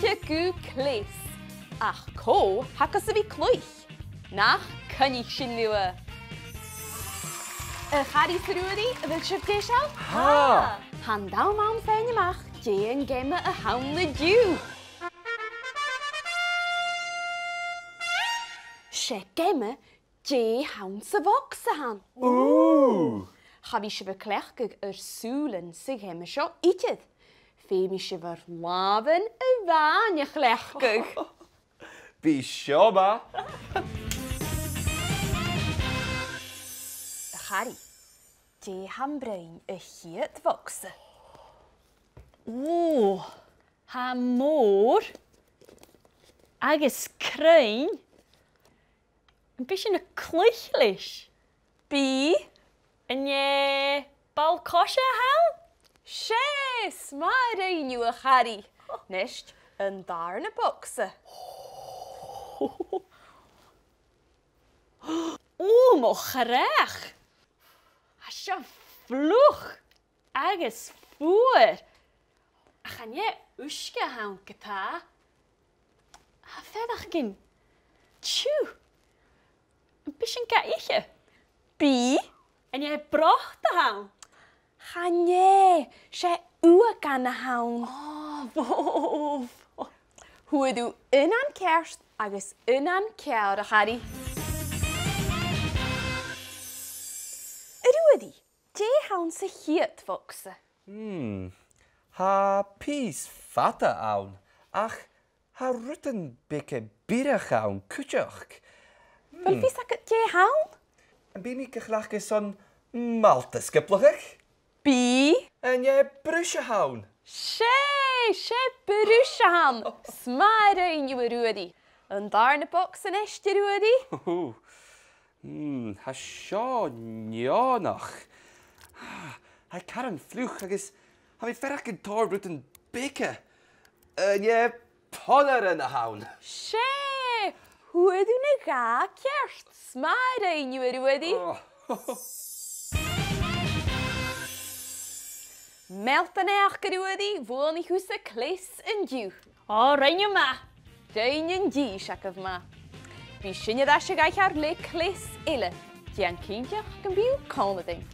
Etje gu klis. Ach ko hakas vi kloich. Nach kan ich sin nieuwe. Harry Fruity, wil je het al? Ha! Han dauwman fijn je mag. Jeen gemme a hound you. She gemme, je hound se vokse han. Oeh! Heb je beklegd zoelen zich hem zo iets. Femische verlaven en waanje glegd. Bishoba! Harry, je hambrein een heet vokse. Oeh, ha moor. Agus kruin. Een beetje een kluchlis. Bi. En je balkosje haal? Sjes, maar een nieuwe Harry. Nest een darne bokse. Oeh, maar graag. Als je vlug. Agus voer. Gaan je uske hanken ta? Verder gaan. Tjoe. Een beetje kaïtje. Bi. En jij bracht de haan. Gaan je. Zij uwe kan de haan. Oh, bof. Hoe doe een aan kerst. Agus een aan koude, Harry. Rudy, je haan se heet vokse. Ha pies vatte aan. Ach, ha rutten bikke bierengaun kutjach. Wie zag het je haan? En ben ik gelijk zo'n malte skippelig? Bi. En jij brusje houn. She berusje haan. Smare in je Rudy. Een darne bokse nestje, Rudy. Ha sjo njonach. Hij kan een vlug, agus ha vi ferach een torblut een bikke. En jij ponner in de houn. She, hoe doe je ga kerst? Smare in je Rudy. Meld dan eigenlijk, Rudy, voor niet hoe ze klis en duw. Oh, ren je maar. Dein je die, schakef maar. Wie zie je dat je gaat haar leek klis illen? Die een kindje kan bij u komen.